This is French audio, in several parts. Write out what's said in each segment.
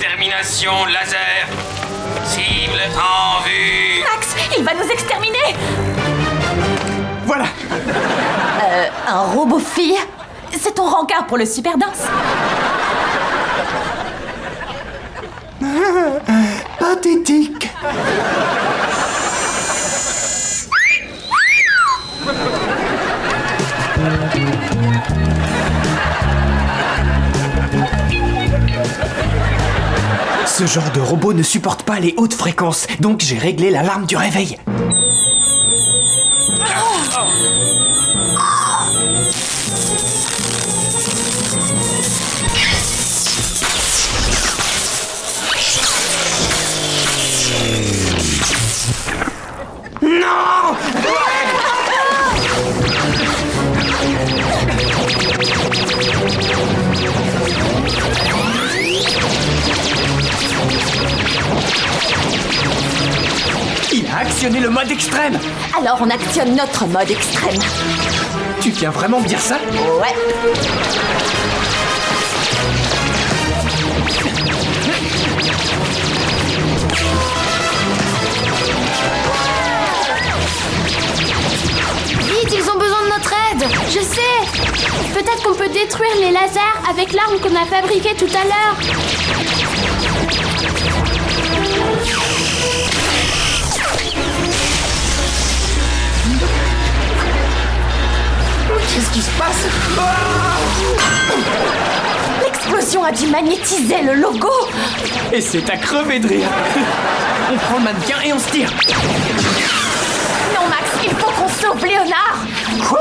Extermination laser. Cible en vue. Max, il va nous exterminer. Voilà. Un robot fille? C'est ton rencard pour le super danse? Pathétique. Ce genre de robot ne supporte pas les hautes fréquences, donc j'ai réglé l'alarme du réveil. Non! Il a actionné le mode extrême. Alors on actionne notre mode extrême. Tu viens vraiment me dire ça? Ouais. Vite, ils ont besoin de notre aide. Je sais. Peut-être qu'on peut détruire les lasers avec l'arme qu'on a fabriquée tout à l'heure. Qu'est-ce qui se passe? L'explosion a dû magnétiser le logo. Et c'est à crever de rire. On prend le mannequin et on se tire. Non Max, il faut qu'on sauve Léonard. Quoi?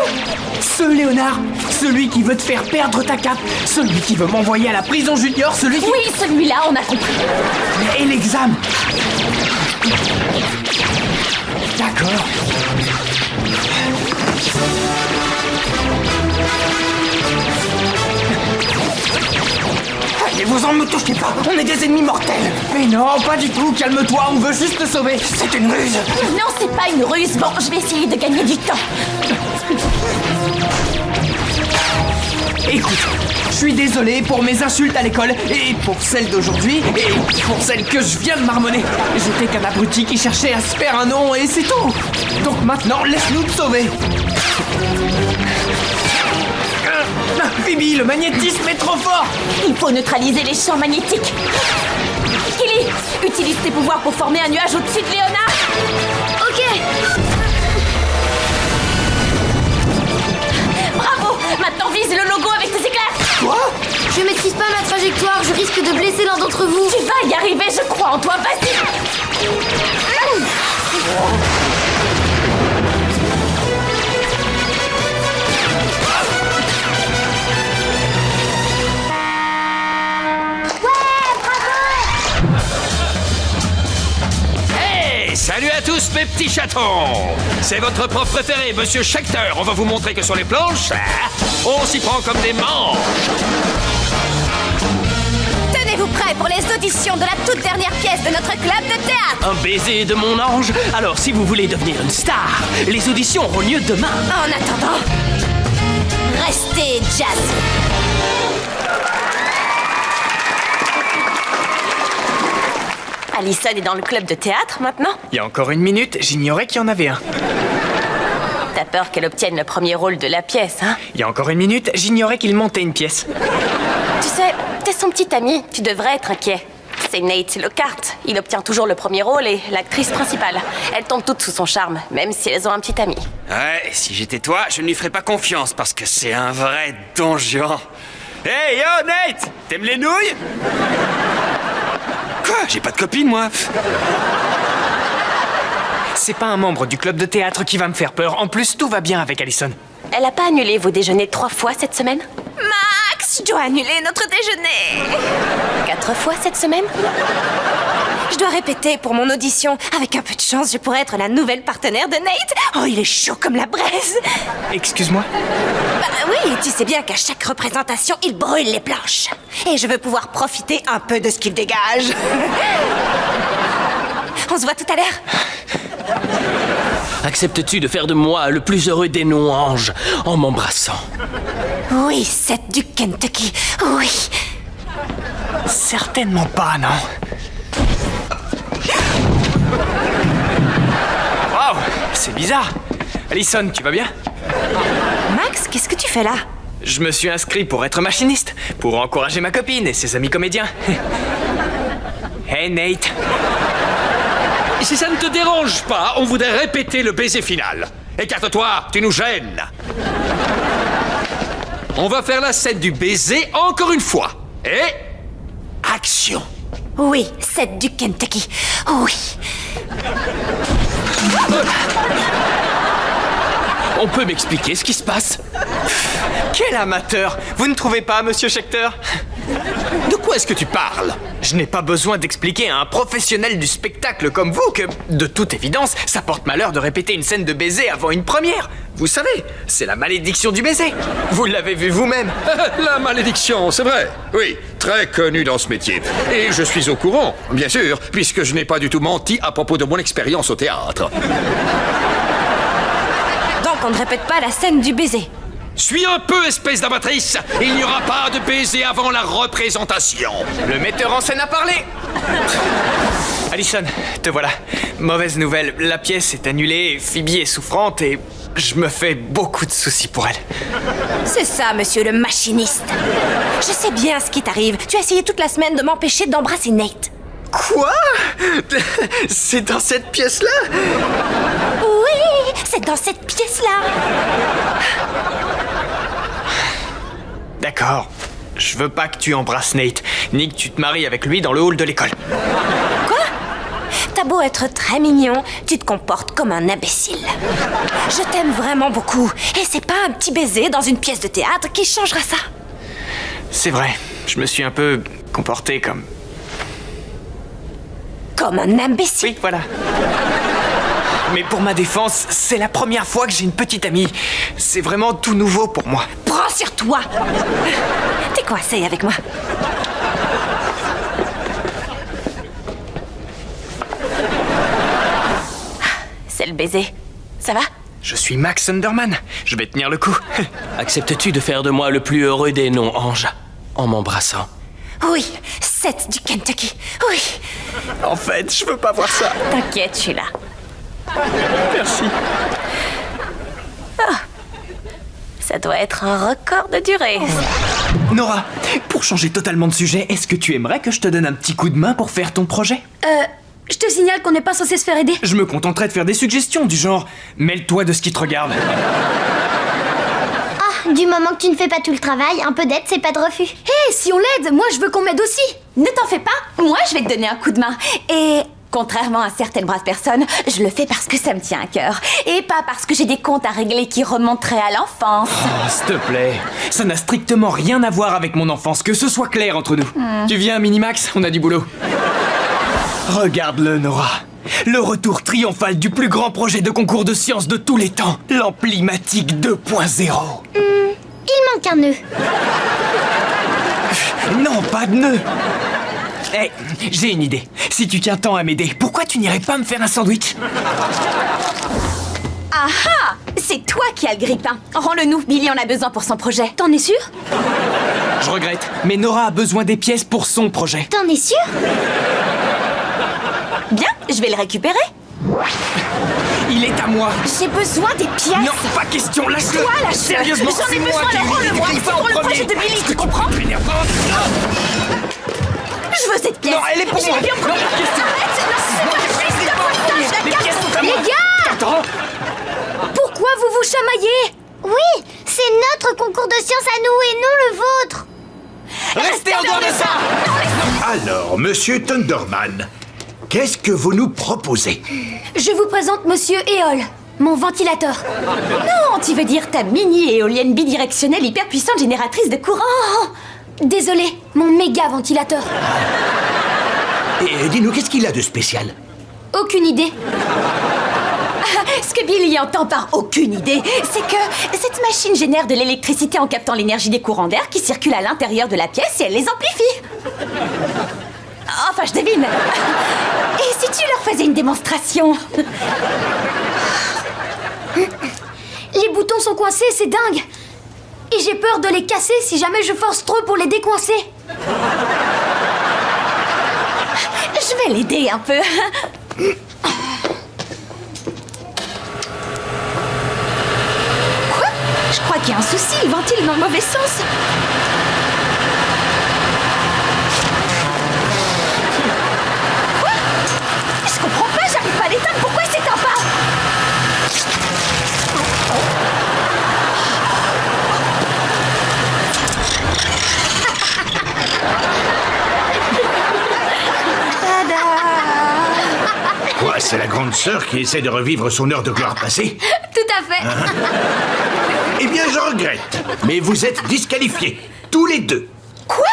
Ce Léonard? Celui qui veut te faire perdre ta cape? Celui qui veut m'envoyer à la prison junior? Celui qui... Oui, celui-là, on a compris. Et l'examen? D'accord. Allez-vous-en, ne me touchez pas, on est des ennemis mortels. Mais non, pas du tout, calme-toi, on veut juste te sauver. C'est une ruse. Non, c'est pas une ruse. Bon, je vais essayer de gagner du temps. Écoute, je suis désolé pour mes insultes à l'école, et pour celles d'aujourd'hui, et pour celles que je viens de marmonner. J'étais qu'un abruti qui cherchait à se faire un nom, et c'est tout. Donc maintenant, laisse-nous te sauver. Phoebe, le magnétisme est trop fort. Il faut neutraliser les champs magnétiques. Killy, utilise tes pouvoirs pour former un nuage au-dessus de Léonard. Ok. Bravo. Maintenant, vise le logo avec tes éclairs. Quoi? Je maîtrise pas ma trajectoire, je risque de blesser l'un d'entre vous. Tu vas y arriver, je crois en toi. Vas-y. Salut à tous mes petits chatons. C'est votre prof préféré, Monsieur Schechter. On va vous montrer que sur les planches, on s'y prend comme des manches. Tenez-vous prêts pour les auditions de la toute dernière pièce de notre club de théâtre. Un baiser de mon ange. Alors, si vous voulez devenir une star, les auditions auront lieu demain. En attendant, restez jazzy. Alison est dans le club de théâtre maintenant. Il y a encore une minute, j'ignorais qu'il y en avait un. T'as peur qu'elle obtienne le premier rôle de la pièce, hein? Il y a encore une minute, j'ignorais qu'il montait une pièce. Tu sais, t'es son petit ami, tu devrais être inquiet. C'est Nate Lockhart. Il obtient toujours le premier rôle et l'actrice principale. Elles tombent toutes sous son charme, même si elles ont un petit ami. Ouais, si j'étais toi, je ne lui ferais pas confiance parce que c'est un vrai donjon. Hey, yo, Nate! T'aimes les nouilles? Quoi? J'ai pas de copine, moi. C'est pas un membre du club de théâtre qui va me faire peur. En plus, tout va bien avec Alison. Elle a pas annulé vos déjeuners 3 fois cette semaine? Max, je dois annuler notre déjeuner. 4 fois cette semaine? Je dois répéter pour mon audition. Avec un peu de chance, je pourrais être la nouvelle partenaire de Nate. Oh, il est chaud comme la braise. Excuse-moi? Bah oui, tu sais bien qu'à chaque représentation, il brûle les planches. Et je veux pouvoir profiter un peu de ce qu'il dégage. On se voit tout à l'heure. Acceptes-tu de faire de moi le plus heureux des non-anges en m'embrassant? Oui, Seth du Kentucky. Oui. Certainement pas, non. Waouh, c'est bizarre. Allison, tu vas bien? Max, qu'est-ce que tu fais là? Je me suis inscrit pour être machiniste, pour encourager ma copine et ses amis comédiens. Hey Nate. Si ça ne te dérange pas, on voudrait répéter le baiser final. Écarte-toi, tu nous gênes. On va faire la scène du baiser encore une fois. Et... action. Oui, c'est du Kentucky. Oui. On peut m'expliquer ce qui se passe? Quel amateur! Vous ne trouvez pas, monsieur Schechter? De quoi est-ce que tu parles? Je n'ai pas besoin d'expliquer à un professionnel du spectacle comme vous que, de toute évidence, ça porte malheur de répéter une scène de baiser avant une première. Vous savez, c'est la malédiction du baiser. Vous l'avez vu vous-même. La malédiction, c'est vrai. Oui, très connu dans ce métier. Et je suis au courant, bien sûr, puisque je n'ai pas du tout menti à propos de mon expérience au théâtre. Donc on ne répète pas la scène du baiser. Suis un peu, espèce d'amatrice. Il n'y aura pas de baiser avant la représentation. Le metteur en scène a parlé. Allison, te voilà. Mauvaise nouvelle, la pièce est annulée, Phoebe est souffrante et je me fais beaucoup de soucis pour elle. C'est ça, monsieur le machiniste. Je sais bien ce qui t'arrive. Tu as essayé toute la semaine de m'empêcher d'embrasser Nate. Quoi? C'est dans cette pièce-là? Oui, c'est dans cette pièce-là. D'accord. Je veux pas que tu embrasses Nate, ni que tu te maries avec lui dans le hall de l'école. Quoi? T'as beau être très mignon, tu te comportes comme un imbécile. Je t'aime vraiment beaucoup, et c'est pas un petit baiser dans une pièce de théâtre qui changera ça. C'est vrai, je me suis un peu comporté comme... Comme un imbécile. Oui, voilà. Mais pour ma défense, c'est la première fois que j'ai une petite amie. C'est vraiment tout nouveau pour moi. Prends sur toi. T'es coincé avec moi. C'est le baiser. Ça va? Je suis Max Sunderman. Je vais tenir le coup. Acceptes-tu de faire de moi le plus heureux des noms, Ange, en m'embrassant? Oui, c'est du Kentucky. Oui. En fait, je veux pas voir ça. T'inquiète, je suis là. Merci. Ça doit être un record de durée. Nora, pour changer totalement de sujet, est-ce que tu aimerais que je te donne un petit coup de main pour faire ton projet? Je te signale qu'on n'est pas censé se faire aider. Je me contenterai de faire des suggestions du genre « mêle-toi de ce qui te regarde ». Ah, du moment que tu ne fais pas tout le travail, un peu d'aide, c'est pas de refus. Hé, si on l'aide, moi je veux qu'on m'aide aussi. Ne t'en fais pas, moi je vais te donner un coup de main. Et contrairement à certaines braves personnes, je le fais parce que ça me tient à cœur. Et pas parce que j'ai des comptes à régler qui remonteraient à l'enfance. Oh, s'il te plaît, ça n'a strictement rien à voir avec mon enfance, que ce soit clair entre nous. Tu viens, Minimax, on a du boulot. Regarde-le, Nora. Le retour triomphal du plus grand projet de concours de sciences de tous les temps, l'Amplimatique 2.0. Il manque un nœud. Non, pas de nœud. Hé, j'ai une idée. Si tu tiens tant à m'aider, pourquoi tu n'irais pas me faire un sandwich? Ah ah! C'est toi qui as le grille-pain. Rends-le-nous, Billy en a besoin pour son projet. T'en es sûr? Je regrette, mais Nora a besoin des pièces pour son projet. T'en es sûr? Bien, je vais le récupérer. Il est à moi. J'ai besoin des pièces. Non, pas question, lâche-le. Toi, lâche-le. Sérieusement, J'en ai c'est moi besoin, qui alors ai rends-le-moi. écrit C'est ça pour en le premier. projet de Billy, tu comprends? Je veux cette pièce. Non, elle est pour moi. Je l'ai vu en premier. Non, pas question. Arrête, c'est moi, je Les pièces sont à moi. Les gars! Attends. Pourquoi vous vous chamaillez? Oui, c'est notre concours de sciences à nous et non le vôtre. Restez en dehors de ça. Alors, monsieur Thunderman, qu'est-ce que vous nous proposez? Je vous présente Monsieur Éole, mon ventilateur. Non, tu veux dire ta mini-éolienne bidirectionnelle hyper puissante génératrice de courant. Oh, désolé, mon méga ventilateur. Et dis-nous, qu'est-ce qu'il a de spécial? Aucune idée. Ce que Billy entend par aucune idée, c'est que cette machine génère de l'électricité en captant l'énergie des courants d'air qui circulent à l'intérieur de la pièce et elle les amplifie. Enfin, je devine. Et si tu leur faisais une démonstration? Les boutons sont coincés, c'est dingue. Et j'ai peur de les casser si jamais je force trop pour les décoincer. Je vais l'aider un peu. Quoi? Je crois qu'il y a un souci, il ventile dans le mauvais sens. Quoi? Je comprends pas, j'arrive pas à l'éteindre, pourquoi il s'éteint pas? Quoi, c'est la grande sœur qui essaie de revivre son heure de gloire passée? Tout à fait. Eh bien, je regrette. Mais vous êtes disqualifiés. Tous les deux. Quoi?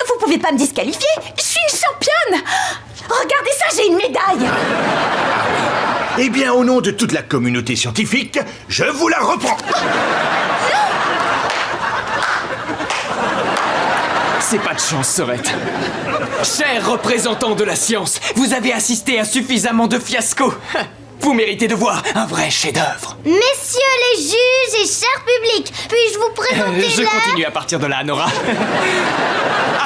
Vous pouvez pas me disqualifier? Je suis une championne! Regardez ça, j'ai une médaille! Eh bien, au nom de toute la communauté scientifique, je vous la reprends. C'est pas de chance, Sorette. Chers représentants de la science, vous avez assisté à suffisamment de fiascos. Vous méritez de voir un vrai chef-d'œuvre. Messieurs les juges et cher public, puis-je vous présenter Je continue à partir de là, Nora.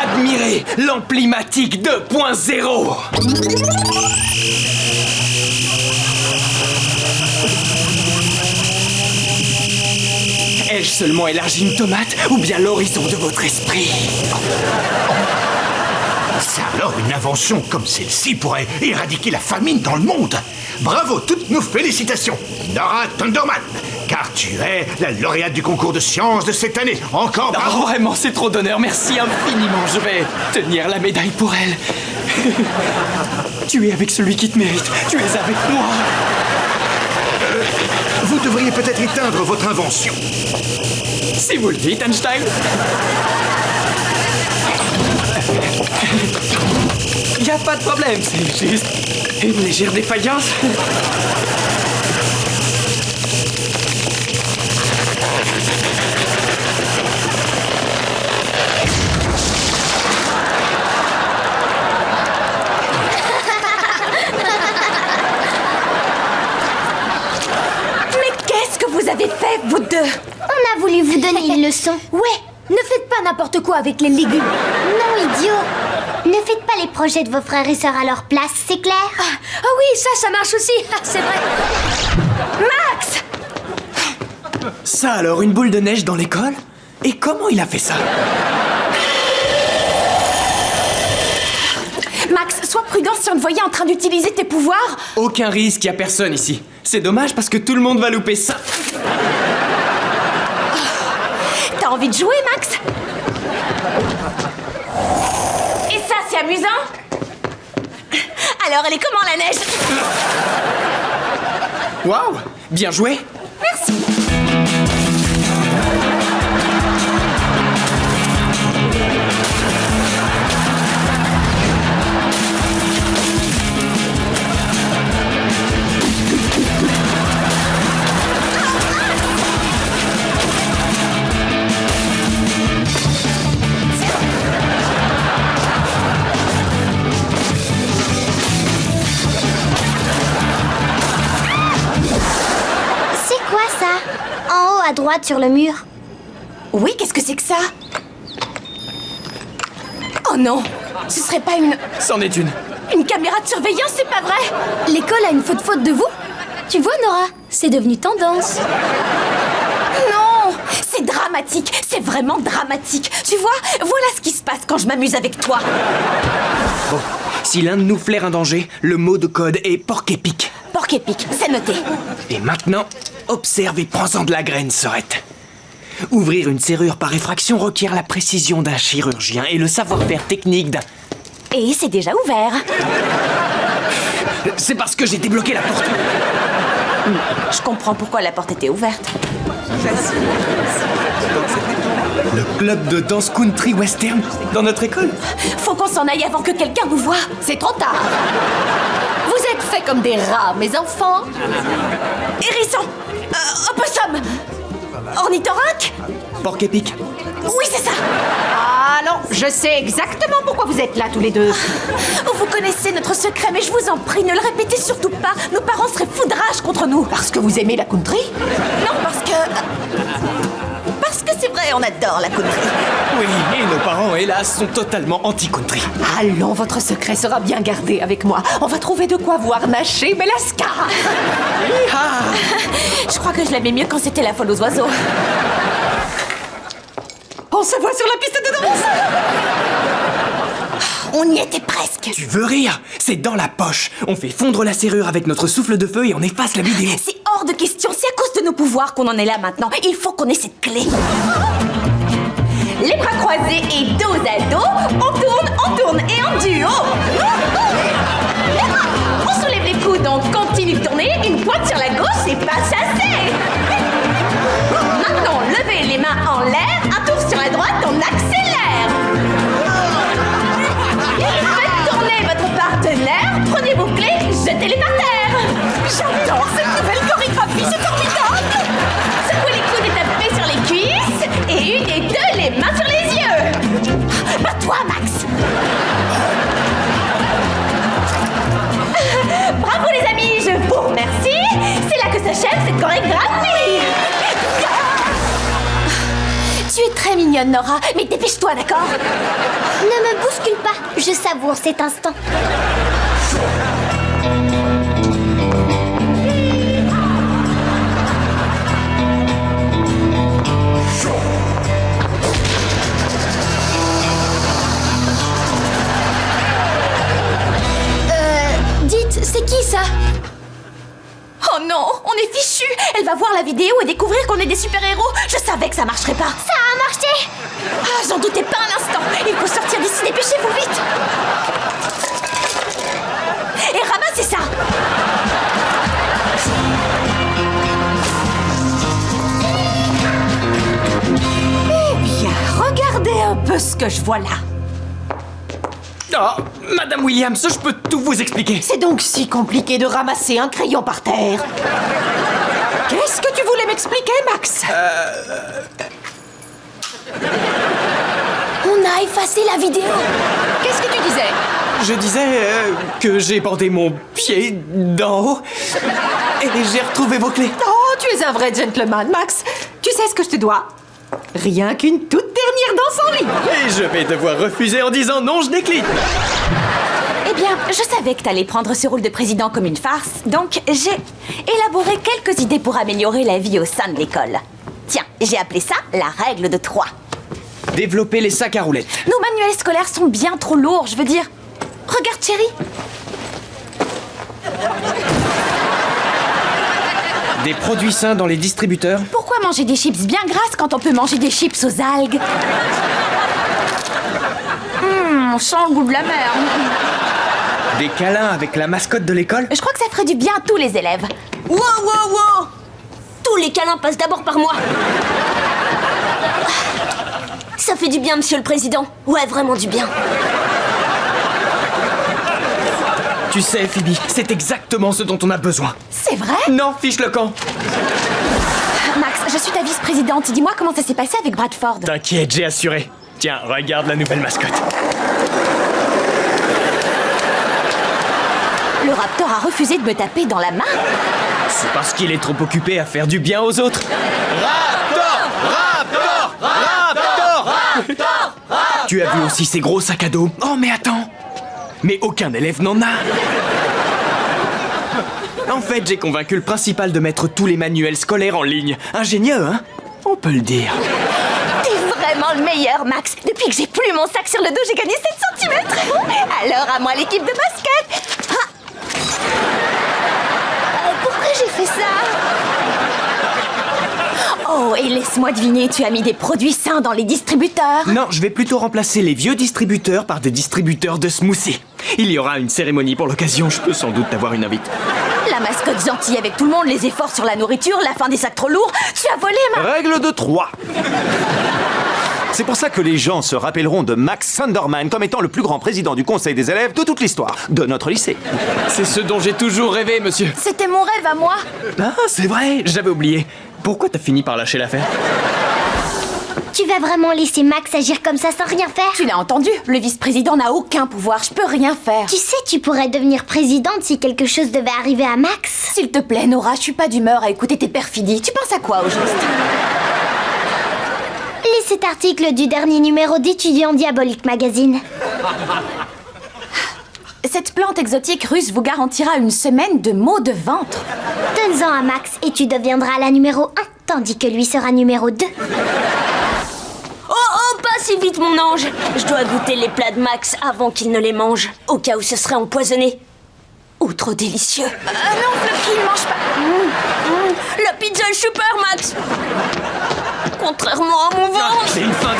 Admirez l'Amplimatique 2.0. Ai-je seulement élargi une tomate ou bien l'horizon de votre esprit? Ça alors, une invention comme celle-ci pourrait éradiquer la famine dans le monde. Bravo, toutes nos félicitations, Nora Thunderman, car tu es la lauréate du concours de sciences de cette année. Encore bravo. Oh, vraiment, c'est trop d'honneur. Merci infiniment. Je vais tenir la médaille pour elle. Tu es avec celui qui te mérite. Tu es avec moi. Vous devriez peut-être éteindre votre invention. Si vous le dites, Einstein. Y a pas de problème, c'est juste une légère défaillance. Mais qu'est-ce que vous avez fait, vous deux? On a voulu vous donner une leçon. Ouais, ne faites pas n'importe quoi avec les légumes. Non, idiot. Ne faites pas les projets de vos frères et sœurs à leur place, c'est clair? Ah oui, ça marche aussi. Ah, c'est vrai. Max! Ça alors, une boule de neige dans l'école? Et comment il a fait ça? Max, sois prudent si on te voyait en train d'utiliser tes pouvoirs. Aucun risque, y a personne ici. C'est dommage parce que tout le monde va louper ça. T'as envie de jouer, Max? Et ça, c'est amusant? Alors, elle est comment, la neige? Waouh, bien joué. Merci. C'est quoi ça? En haut à droite sur le mur. Oui, qu'est-ce que c'est que ça? Oh non! Ce serait pas C'en est une. une caméra de surveillance, c'est pas vrai? L'école a une faute de vous? Tu vois, Nora, c'est devenu tendance. Non! C'est dramatique, c'est vraiment dramatique. Tu vois, voilà ce qui se passe quand je m'amuse avec toi. Bon, si l'un de nous flaire un danger, le mot de code est porc-épic. Porc-épic, c'est noté. Et maintenant, observe et prends-en de la graine, Sorette. Ouvrir une serrure par effraction requiert la précision d'un chirurgien et le savoir-faire technique d'un... Et c'est déjà ouvert. C'est parce que j'ai débloqué la porte. Je comprends pourquoi la porte était ouverte. Le club de danse country western dans notre école. Faut qu'on s'en aille avant que quelqu'un nous voie. C'est trop tard. Vous êtes faits comme des rats, mes enfants. Hérisson, opossum, ornithorynque. Porc-épic. Oui, c'est ça. Ah non, je sais exactement pourquoi vous êtes là tous les deux. Vous connaissez notre secret, mais je vous en prie, ne le répétez surtout pas. Nos parents seraient foudrages contre nous. Parce que vous aimez la country? Non, parce que C'est vrai, on adore la country. Oui, et nos parents, hélas, sont totalement anti-country. Allons, votre secret sera bien gardé avec moi. On va trouver de quoi vous harnacher, Melaska. Je crois que je l'aimais mieux quand c'était la folle aux oiseaux. On se voit sur la piste de danse. On y était presque. Tu veux rire? C'est dans la poche. On fait fondre la serrure avec notre souffle de feu et on efface la vidéo. C'est hors de question, c'est à cause de nos pouvoirs qu'on en est là maintenant. Il faut qu'on ait cette clé. Les bras croisés et dos à dos, on tourne et en duo. On soulève les coudes, on continue de tourner, une pointe sur la gauche et pas chassé. Maintenant, levez les mains en l'air, un tour sur la droite, on accélère. Faites tourner votre partenaire, prenez vos clés, jetez-les par terre. J'adore cette nouvelle chorégraphie, c'est formidable. Secouez les coudes et tapez sur les cuisses. Et une et deux, les mains sur les yeux. Pas toi, Max. Bravo les amis, je vous remercie. C'est là que s'achève cette chorégraphie. Tu es très mignonne, Nora, mais dépêche-toi, d'accord? Ne me bouscule pas, je savoure cet instant. Dites, c'est qui ça? Oh non, on est fichus. Elle va voir la vidéo et découvrir qu'on est des super-héros. Je savais que ça marcherait pas. Ça a marché. Ah, j'en doutais pas un instant. Il faut sortir d'ici, dépêchez-vous vite. Et ramassez ça. Eh bien, regardez un peu ce que je vois là. Oh, Madame Williams, je peux tout vous expliquer. C'est donc si compliqué de ramasser un crayon par terre. Qu'est-ce que tu voulais m'expliquer, Max? On a effacé la vidéo. Qu'est-ce que tu disais? Je disais que j'ai bandé mon pied d'en haut et j'ai retrouvé vos clés. Oh, tu es un vrai gentleman, Max. Tu sais ce que je te dois? Rien qu'une toute dernière danse en ligne. Et je vais devoir refuser en disant non, je décline. Eh bien, je savais que t'allais prendre ce rôle de président comme une farce, donc j'ai élaboré quelques idées pour améliorer la vie au sein de l'école. Tiens, j'ai appelé ça la règle de 3. Développer les sacs à roulettes. Nos manuels scolaires sont bien trop lourds, je veux dire. Regarde, chérie. Des produits sains dans les distributeurs. Pourquoi manger des chips bien grasses quand on peut manger des chips aux algues? On sent le goût de la mer. Des câlins avec la mascotte de l'école. Je crois que ça ferait du bien à tous les élèves. Wow, wow, wow! Tous les câlins passent d'abord par moi. Ça fait du bien, monsieur le président. Ouais, vraiment du bien. Tu sais, Phoebe, c'est exactement ce dont on a besoin. C'est vrai? Non, fiche le camp. Max, je suis ta vice-présidente. Dis-moi comment ça s'est passé avec Bradford. T'inquiète, j'ai assuré. Tiens, regarde la nouvelle mascotte. Le Raptor a refusé de me taper dans la main. C'est parce qu'il est trop occupé à faire du bien aux autres. Raptor! Raptor! Raptor! Raptor! Tu as vu aussi ces gros sacs à dos? Oh, mais attends! Mais aucun élève n'en a. En fait, j'ai convaincu le principal de mettre tous les manuels scolaires en ligne. Ingénieux, hein? On peut le dire. T'es vraiment le meilleur, Max. Depuis que j'ai plus mon sac sur le dos, j'ai gagné 7 cm. Alors, à moi l'équipe de basket. Ah. Pourquoi j'ai fait ça? Oh, et laisse-moi deviner, tu as mis des produits sains dans les distributeurs. Non, je vais plutôt remplacer les vieux distributeurs par des distributeurs de smoothies. Il y aura une cérémonie pour l'occasion, je peux sans doute avoir une invite. La mascotte gentille avec tout le monde, les efforts sur la nourriture, la fin des sacs trop lourds. Tu as volé ma... Règle de 3. C'est pour ça que les gens se rappelleront de Max Sunderman comme étant le plus grand président du conseil des élèves de toute l'histoire de notre lycée. C'est ce dont j'ai toujours rêvé, monsieur. C'était mon rêve à moi. Ah, c'est vrai, j'avais oublié. Pourquoi t'as fini par lâcher l'affaire? Tu vas vraiment laisser Max agir comme ça sans rien faire? Tu l'as entendu, le vice-président n'a aucun pouvoir, je peux rien faire. Tu sais, tu pourrais devenir présidente si quelque chose devait arriver à Max. S'il te plaît, Nora, je suis pas d'humeur à écouter tes perfidies. Tu penses à quoi au juste? cet article du dernier numéro d'Étudiant Diabolique Magazine. Cette plante exotique russe vous garantira une semaine de maux de ventre. Donne-en à Max et tu deviendras la numéro 1, tandis que lui sera numéro 2. Oh, pas si vite, mon ange. Je dois goûter les plats de Max avant qu'il ne les mange, au cas où ce serait empoisonné. Ou trop délicieux. Non, Floppy, ne mange pas. La pizza est super, Max. Contrairement à mon ventre. C'est une fin de...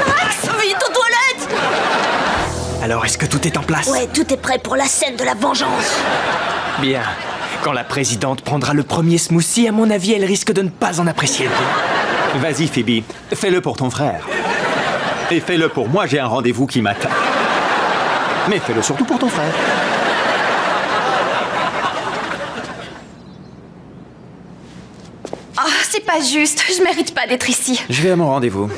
Max, vite aux toilettes. Alors, est-ce que tout est en place? Ouais, tout est prêt pour la scène de la vengeance. Bien. Quand la présidente prendra le premier smoothie, à mon avis, elle risque de ne pas en apprécier le goût. Vas-y, Phoebe, fais-le pour ton frère. Et fais-le pour moi, j'ai un rendez-vous qui m'attend. Mais fais-le surtout pour ton frère. Ah, c'est pas juste. Je mérite pas d'être ici. Je vais à mon rendez-vous.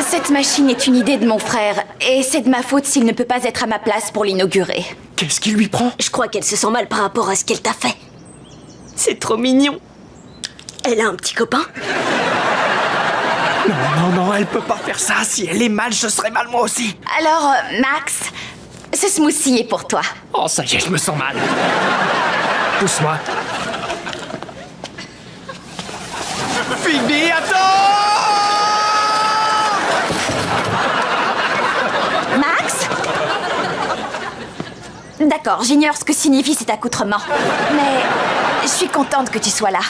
Cette machine est une idée de mon frère. Et c'est de ma faute s'il ne peut pas être à ma place pour l'inaugurer. Qu'est-ce qui lui prend? Je crois qu'elle se sent mal par rapport à ce qu'elle t'a fait. C'est trop mignon. Elle a un petit copain? Non, elle peut pas faire ça. Si elle est mal, je serais mal moi aussi. Alors, Max, ce smoothie est pour toi. Oh, ça y est, je me sens mal. Pousse-moi. Phoebe, attends! Max? D'accord, j'ignore ce que signifie cet accoutrement. Mais je suis contente que tu sois là.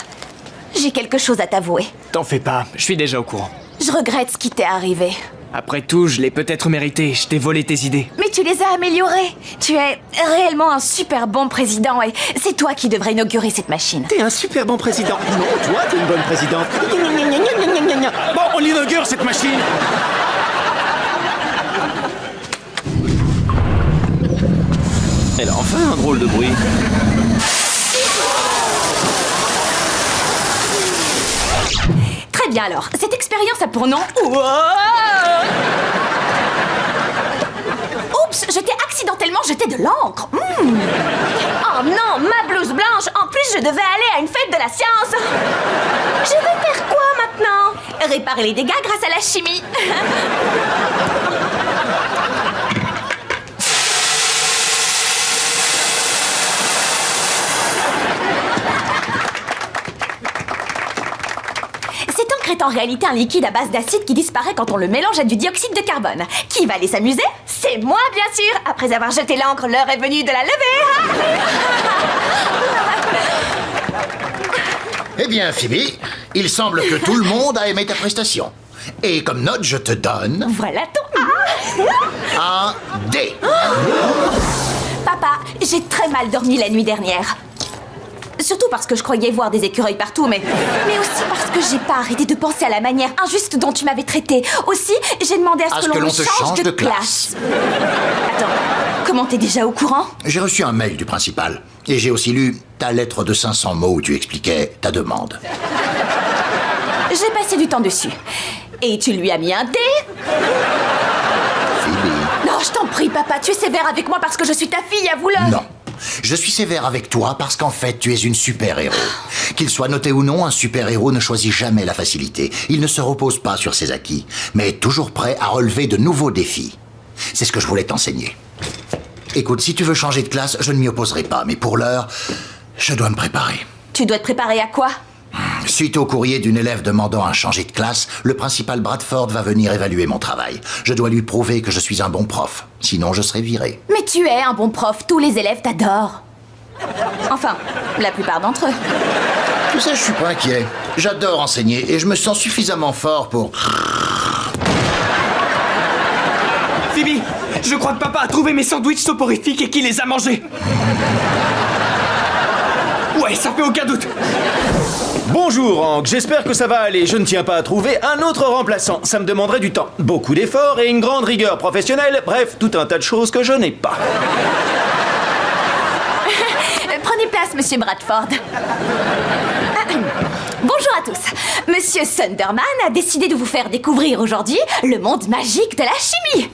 J'ai quelque chose à t'avouer. T'en fais pas, je suis déjà au courant. Je regrette ce qui t'est arrivé. Après tout, je l'ai peut-être mérité, je t'ai volé tes idées. Mais tu les as améliorées. Tu es réellement un super bon président et c'est toi qui devrais inaugurer cette machine. T'es un super bon président. Non, toi, t'es une bonne présidente. Bon, on inaugure cette machine. Elle a enfin un drôle de bruit. Très bien alors, cette expérience a pour nom... Oups, je t'ai accidentellement jeté de l'encre. Oh non, ma blouse blanche. En plus, je devais aller à une fête de la science. Je vais faire quoi maintenant? Réparer les dégâts grâce à la chimie. Cette encre est en réalité un liquide à base d'acide qui disparaît quand on le mélange à du dioxyde de carbone. Qui va aller s'amuser? C'est moi, bien sûr. Après avoir jeté l'encre, l'heure est venue de la lever. Eh bien, Phoebe, il semble que tout le monde a aimé ta prestation. Et comme note, je te donne... Voilà ton... un D. Papa, j'ai très mal dormi la nuit dernière. Surtout parce que je croyais voir des écureuils partout, mais aussi parce que j'ai pas arrêté de penser à la manière injuste dont tu m'avais traité. Aussi, j'ai demandé à ce que l'on me change de classe. Attends, comment t'es déjà au courant? J'ai reçu un mail du principal. Et j'ai aussi lu ta lettre de 500 mots où tu expliquais ta demande. J'ai passé du temps dessus. Et tu lui as mis un D? Phoebe. Non, je t'en prie, papa, tu es sévère avec moi parce que je suis ta fille, avoue-le. Non. Je suis sévère avec toi parce qu'en fait, tu es une super-héros. Qu'il soit noté ou non, un super-héros ne choisit jamais la facilité. Il ne se repose pas sur ses acquis, mais est toujours prêt à relever de nouveaux défis. C'est ce que je voulais t'enseigner. Écoute, si tu veux changer de classe, je ne m'y opposerai pas, mais pour l'heure, je dois me préparer. Tu dois te préparer à quoi? Suite au courrier d'une élève demandant à changer de classe, le principal Bradford va venir évaluer mon travail. Je dois lui prouver que je suis un bon prof. Sinon, je serai viré. Mais tu es un bon prof, tous les élèves t'adorent. Enfin, la plupart d'entre eux. Tu sais, je suis pas inquiet. J'adore enseigner et je me sens suffisamment fort pour... Phoebe, je crois que papa a trouvé mes sandwichs soporifiques et qu'il les a mangés. Ouais, ça fait aucun doute. Bonjour Hank, j'espère que ça va aller. Je ne tiens pas à trouver un autre remplaçant. Ça me demanderait du temps, beaucoup d'efforts et une grande rigueur professionnelle. Bref, tout un tas de choses que je n'ai pas. Prenez place, monsieur Bradford. Bonjour à tous. Monsieur Sunderman a décidé de vous faire découvrir aujourd'hui le monde magique de la chimie.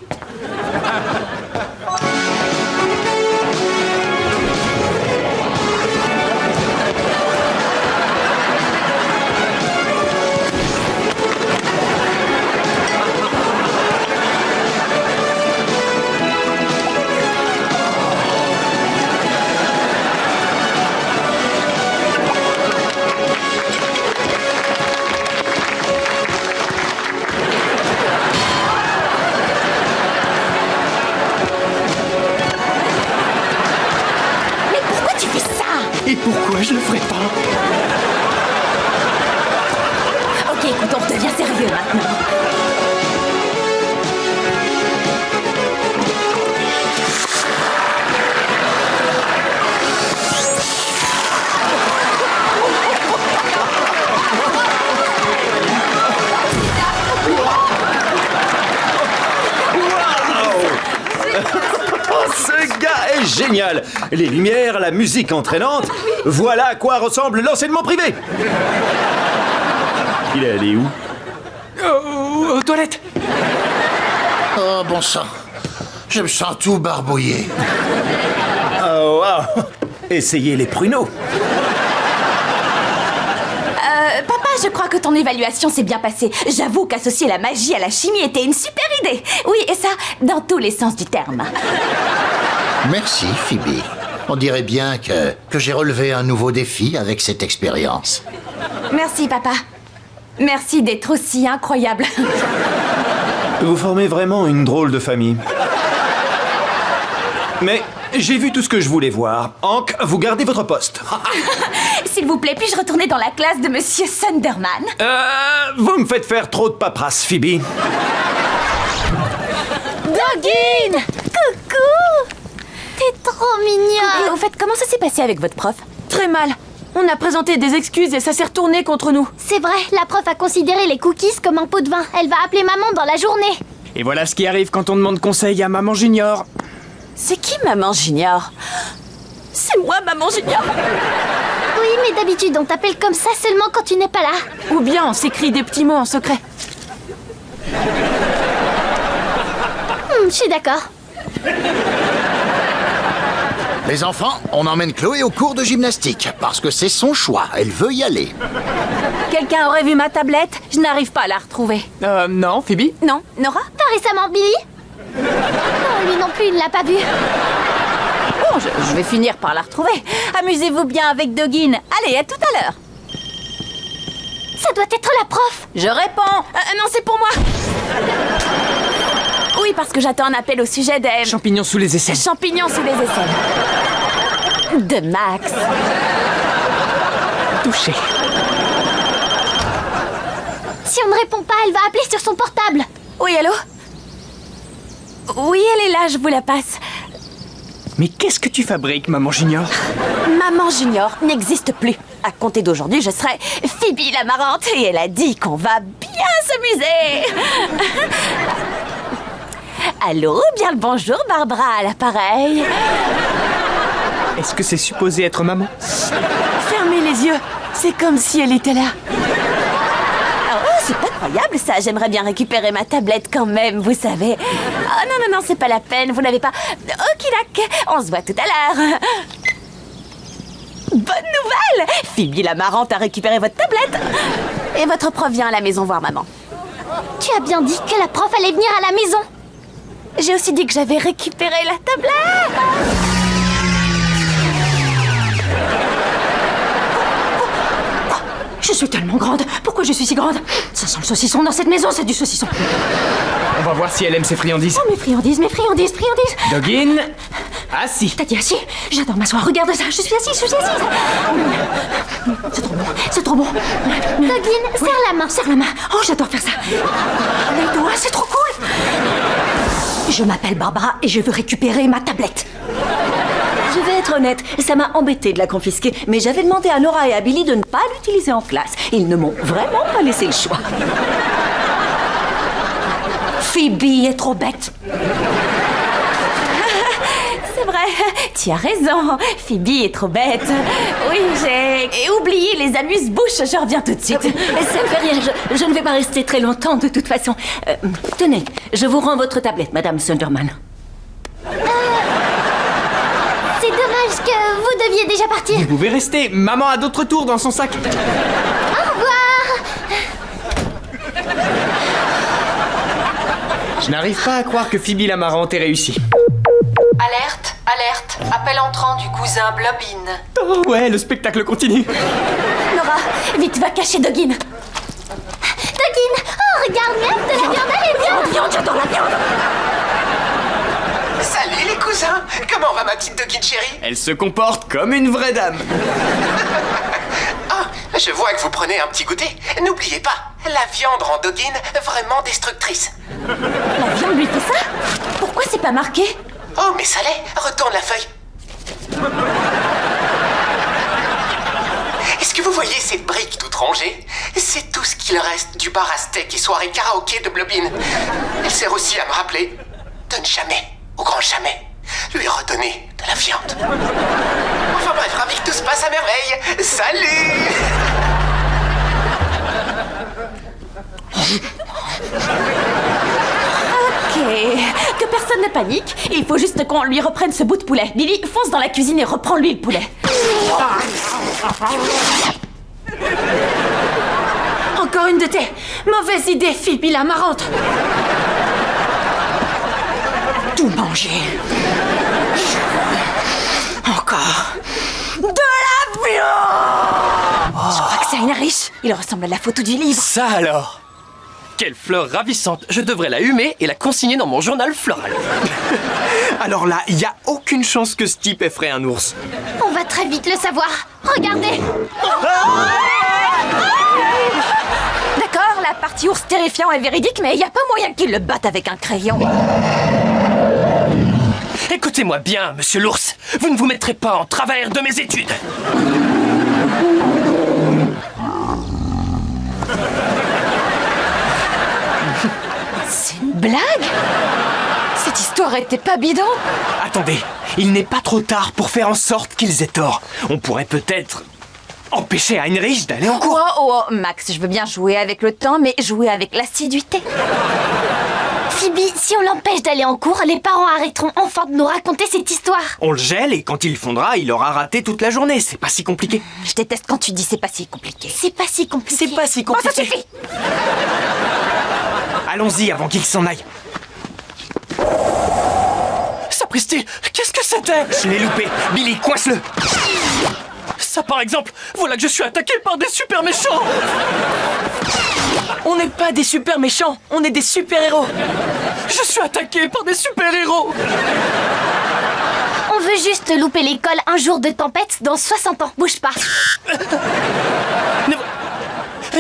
Ok, écoute, on redevient sérieux maintenant. Oh, ce gars est génial! Les lumières, la musique entraînante, voilà à quoi ressemble l'enseignement privé! Il est allé où? Aux toilettes. Oh, bon sang. Je me sens tout barbouillé. Oh, wow! Essayez les pruneaux! Papa, je crois que ton évaluation s'est bien passée. J'avoue qu'associer la magie à la chimie était une super idée. Oui, et ça, dans tous les sens du terme. Merci, Phoebe. On dirait bien que j'ai relevé un nouveau défi avec cette expérience. Merci, papa. Merci d'être aussi incroyable. Vous formez vraiment une drôle de famille. Mais j'ai vu tout ce que je voulais voir. Hank, vous gardez votre poste. S'il vous plaît, puis-je retourner dans la classe de Monsieur Sunderman? Vous me faites faire trop de paperasse, Phoebe. Dogine! Coucou! T'es trop mignon. Et au fait, comment ça s'est passé avec votre prof? Très mal. On a présenté des excuses et ça s'est retourné contre nous. C'est vrai, la prof a considéré les cookies comme un pot de vin. Elle va appeler maman dans la journée. Et voilà ce qui arrive quand on demande conseil à Maman Junior. C'est qui Maman Junior? C'est moi, Maman Junior! Oui, mais d'habitude, on t'appelle comme ça seulement quand tu n'es pas là. Ou bien on s'écrit des petits mots en secret. Je suis d'accord. Les enfants, on emmène Chloé au cours de gymnastique, parce que c'est son choix, elle veut y aller. Quelqu'un aurait vu ma tablette? Je n'arrive pas à la retrouver. Non, Phoebe? Non, Nora? Pas récemment, Billy? Non, lui non plus, il l'a pas vu. Bon, je vais finir par la retrouver. Amusez-vous bien avec Dogine. Allez, à tout à l'heure. Ça doit être la prof. Je réponds. Non, c'est pour moi! Oui, parce que j'attends un appel au sujet des... Champignons sous les aisselles. Champignons sous les aisselles. De Max. Touché. Si on ne répond pas, elle va appeler sur son portable. Oui, allô? Oui, elle est là, je vous la passe. Mais qu'est-ce que tu fabriques, Maman Junior? Maman Junior n'existe plus. À compter d'aujourd'hui, je serai Phoebe la marrante et elle a dit qu'on va bien s'amuser. Allô, bien le bonjour, Barbara à l'appareil. Est-ce que c'est supposé être maman? Fermez les yeux, c'est comme si elle était là. Oh, c'est incroyable ça, j'aimerais bien récupérer ma tablette quand même, vous savez. Oh non, c'est pas la peine, vous n'avez pas... Okidak, on se voit tout à l'heure. Bonne nouvelle! Phoebe la marrante a récupéré votre tablette. Et votre prof vient à la maison voir maman. Tu as bien dit que la prof allait venir à la maison. J'ai aussi dit que j'avais récupéré la tablette. Je suis tellement grande. Pourquoi je suis si grande? Ça sent le saucisson dans cette maison, c'est du saucisson. On va voir si elle aime ses friandises. Oh, mes friandises, friandises. Dogine, assis. T'as dit assis? J'adore m'asseoir. Regarde ça, je suis assise. C'est trop bon. Dogine, serre la main. Serre la main. Oh, j'adore faire ça. Les doigts, c'est trop cool. Je m'appelle Barbara et je veux récupérer ma tablette. Je vais être honnête, ça m'a embêté de la confisquer, mais j'avais demandé à Nora et à Billy de ne pas l'utiliser en classe. Ils ne m'ont vraiment pas laissé le choix. Phoebe est trop bête. C'est vrai, tu as raison. Phoebe est trop bête. Oui, j'ai oublié les amuse-bouches, je reviens tout de suite. Ça ne fait rien, je ne vais pas rester très longtemps de toute façon. Tenez, je vous rends votre tablette, Madame Sunderman. C'est dommage que vous deviez déjà partir. Vous pouvez rester, maman a d'autres tours dans son sac. Au revoir. Je n'arrive pas à croire que Phoebe la marrante ait réussi. Alerte, appel entrant du cousin Blobin. Oh ouais, le spectacle continue. Nora, vite, va cacher Dogine. Dogine, oh regarde, même de la viande, elle est bien. Viande, j'adore la viande. Salut les cousins, comment va ma petite Dogine chérie? Elle se comporte comme une vraie dame. Ah, je Je vois que vous prenez un petit goûter. N'oubliez pas, la viande rend Doggin vraiment destructrice. La viande lui fait ça? Pourquoi c'est pas marqué? Oh, mais ça l'est. Retourne la feuille. Est-ce que vous voyez cette brique toute rangée? C'est tout ce qu'il reste du bar à steak et soirée karaoké de Blobin. Elle sert aussi à me rappeler de ne jamais, au grand jamais, lui redonner de la viande. Enfin bref, ravi que tout se passe à merveille. Salut! Ok, que personne ne panique. Il faut juste qu'on lui reprenne ce bout de poulet. Billy, fonce dans la cuisine et reprends-lui le poulet. Encore une de tes mauvaises idées, Phoebe la marrante. Tout manger. Encore. De la viande. Je crois que c'est Heinrich. Il ressemble à la photo du livre. Ça alors! Quelle fleur ravissante! Je devrais la humer et la consigner dans mon journal floral. Alors là, il y a aucune chance que ce type effraie un ours. On va très vite le savoir. Regardez. D'accord, la partie ours terrifiant est véridique, mais il n'y a pas moyen qu'il le batte avec un crayon. Écoutez-moi bien, monsieur l'ours. Vous ne vous mettrez pas en travers de mes études. C'est une blague? Cette histoire était pas bidon? Attendez, il n'est pas trop tard pour faire en sorte qu'ils aient tort. On pourrait peut-être empêcher Heinrich d'aller en cours. Oh, Max, je veux bien jouer avec le temps, mais jouer avec l'assiduité. Phoebe, si on l'empêche d'aller en cours, les parents arrêteront enfin de nous raconter cette histoire. On le gèle et quand il fondra, il aura raté toute la journée. C'est pas si compliqué. Je déteste quand tu dis c'est pas si compliqué. C'est pas si compliqué. C'est pas si Bon, compliqué. ça suffit! Allons-y avant qu'il s'en aille. Sapristi, qu'est-ce que c'était? Je l'ai loupé. Billy, coince-le. Ça par exemple, voilà que je suis attaqué par des super méchants. On n'est pas des super méchants, on est des super-héros. Je suis attaqué par des super-héros. On veut juste louper l'école un jour de tempête dans 60 ans. Bouge pas.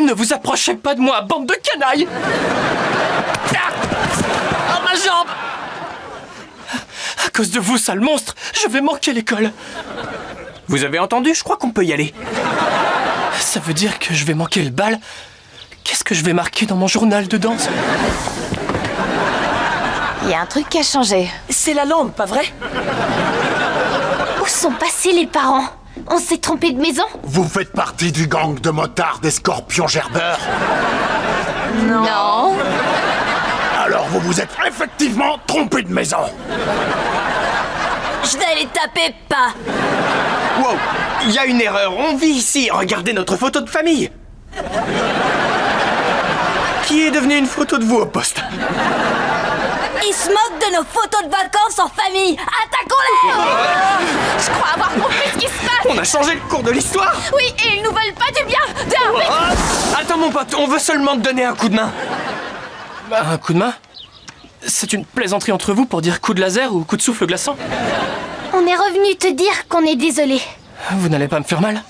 Ne vous approchez pas de moi, bande de canailles. Ah, ma jambe. À cause de vous, sale monstre, je vais manquer l'école. Vous avez entendu? Je crois qu'on peut y aller. Ça veut dire que je vais manquer le bal? Qu'est-ce que je vais marquer dans mon journal de danse? Il y a un truc qui a changé. C'est la lampe, pas vrai? Où sont passés les parents? On s'est trompé de maison? Vous faites partie du gang de motards des scorpions gerbeurs? Non. Alors vous vous êtes effectivement trompé de maison. Je vais les taper pas. Wow, il y a une erreur. On vit ici. Regardez notre photo de famille. Qui est devenu une photo de vous au poste? Ils se moquent de nos photos de vacances en famille. Attaquons-les! Je crois avoir compris ce qui se passe. On a changé le cours de l'histoire. Oui, et ils nous veulent pas du bien. Attends mon pote, on veut seulement te donner un coup de main. Un coup de main? C'est une plaisanterie entre vous pour dire coup de laser ou coup de souffle glaçant? On est revenu te dire qu'on est désolé. Vous n'allez pas me faire mal?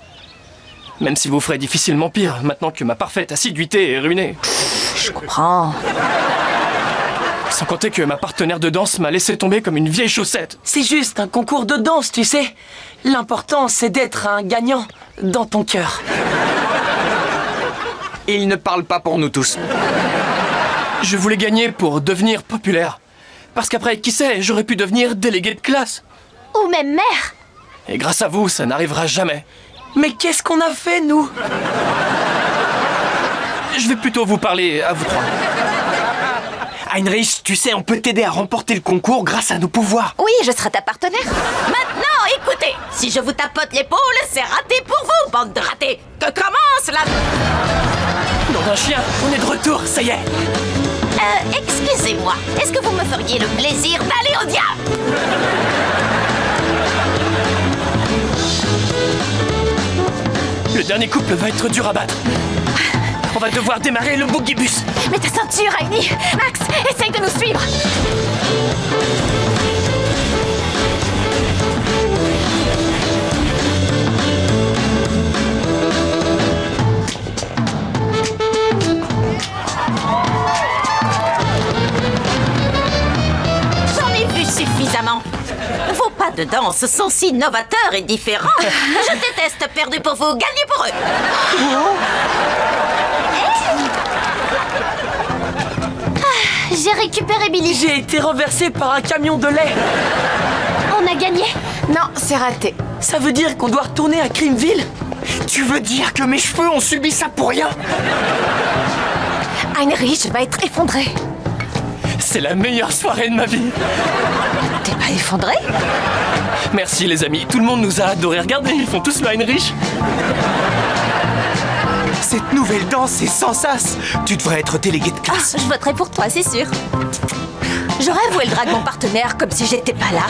Même si vous ferez difficilement pire, maintenant que ma parfaite assiduité est ruinée. Je comprends. Sans compter que ma partenaire de danse m'a laissé tomber comme une vieille chaussette. C'est juste un concours de danse, tu sais. L'important, c'est d'être un gagnant dans ton cœur. Il ne parle pas pour nous tous. Je voulais gagner pour devenir populaire. Parce qu'après, qui sait, j'aurais pu devenir délégué de classe. Ou même mère. Et grâce à vous, ça n'arrivera jamais. Mais qu'est-ce qu'on a fait, nous? Je vais plutôt vous parler à vous trois. Heinrich, tu sais, on peut t'aider à remporter le concours grâce à nos pouvoirs. Oui, je serai ta partenaire. Maintenant, écoutez, si je vous tapote l'épaule, c'est raté pour vous, bande de ratés. Que commence la... Nom d'un chien, on est de retour, ça y est. Excusez-moi, est-ce que vous me feriez le plaisir d'aller au diable? Le dernier couple va être dur à battre. On va devoir démarrer le boogie-bus. Mets ta ceinture, Heidi. Max, essaye de nous suivre. de danse sont si novateurs et différents. Je déteste perdu pour vous, gagné pour eux. J'ai récupéré Billy. J'ai été renversé par un camion de lait. On a gagné. Non, c'est raté. Ça veut dire qu'on doit retourner à Crimeville? Tu veux dire que mes cheveux ont subi ça pour rien? Heinrich va être effondré. C'est la meilleure soirée de ma vie. T'es pas effondré? Merci les amis, tout le monde nous a adoré. Regardez, ils font tous le Heinrich. Cette nouvelle danse est sans sas. Tu devrais être délégué de classe. Je voterai pour toi, c'est sûr. J'aurais avoué le dragon partenaire comme si j'étais pas là.